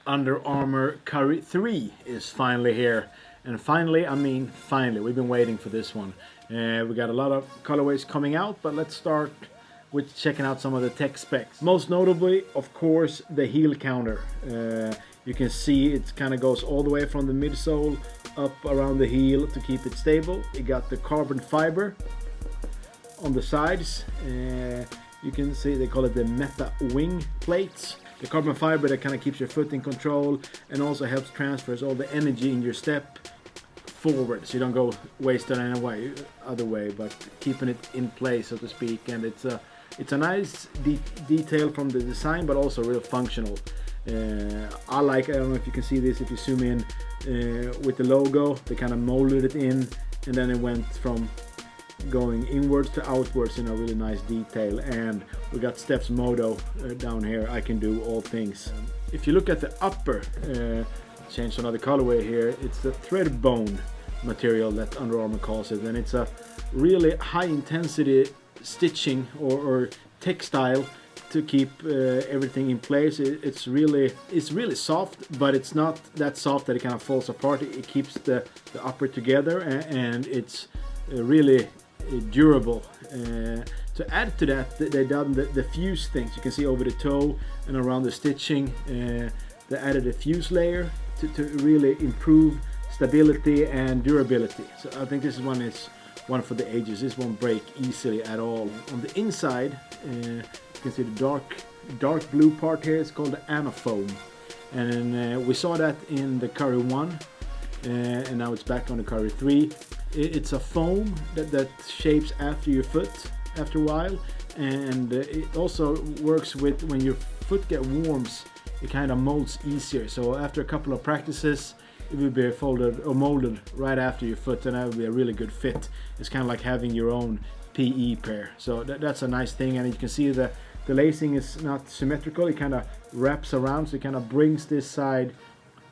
Under Armour Curry 3 is finally here. And finally, I mean finally, we've been waiting for this one. We got a lot of colorways coming out, but let's start with checking out some of the tech specs. Most notably, of course, the heel counter. You can see it kind of goes all the way from the midsole up around the heel to keep it stable. You got the carbon fiber on the sides. You can see they call it the Meta wing plates. The carbon fiber that kind of keeps your foot in control and also helps transfers all the energy in your step forward, so you don't go wasted any way, other way, but keeping it in place, so to speak. And it's a nice detail from the design, but also real functional. I don't know if you can see this if you zoom in with the logo. They kind of molded it in, and then it went from going inwards to outwards in a really nice detail. And we got Steph's motto down here: I can do all things. If you look at the upper, change another colorway here, it's the thread bone material that Under Armour calls it, and it's a really high intensity stitching or textile to keep everything in place. It's really soft, but it's not that soft that it kind of falls apart. It keeps the upper together, and it's really durable. To add to that, they done the fuse things. You can see over the toe and around the stitching. They added a fuse layer to really improve stability and durability. So I think this is one for the ages. This won't break easily at all. On the inside, you can see the dark blue part here. It's called the anafoam, and we saw that in the Curry 1, and now it's back on the Curry 3. It's a foam that shapes after your foot after a while, and it also works with when your foot gets warms. It kind of molds easier. So after a couple of practices, it will be folded or molded right after your foot, and that would be a really good fit. It's kind of like having your own PE pair. So that's a nice thing, and you can see the lacing is not symmetrical. It kind of wraps around, so it kind of brings this side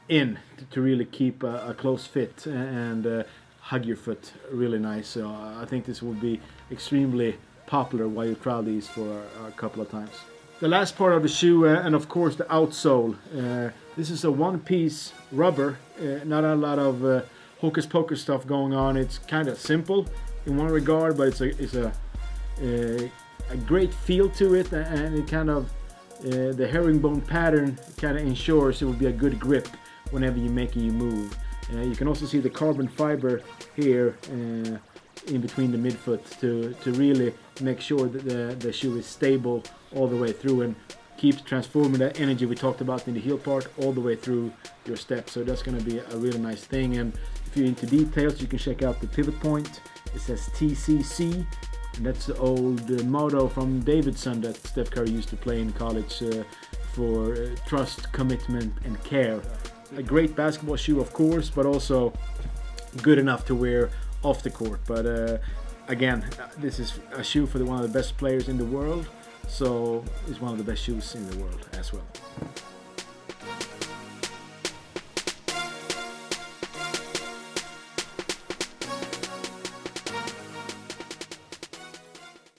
in to really keep a close fit and hug your foot really nice. So I think this will be extremely popular while you try these for a couple of times. The last part of the shoe, and of course the outsole. This is a one-piece rubber, not a lot of hocus pocus stuff going on. It's kind of simple in one regard, but it's a great feel to it, and it kind of the herringbone pattern kind of ensures it will be a good grip whenever you're making your move. You can also see the carbon fiber here in between the midfoot to really make sure that the shoe is stable all the way through and keeps transforming that energy we talked about in the heel part all the way through your step. So that's going to be a really nice thing. And if you're into details, you can check out the pivot point. It says TCC, and that's the old motto from Davidson that Steph Curry used to play in college for trust, commitment, and care. A great basketball shoe, of course, but also good enough to wear off the court. But again, this is a shoe for one of the best players in the world, so it's one of the best shoes in the world as well.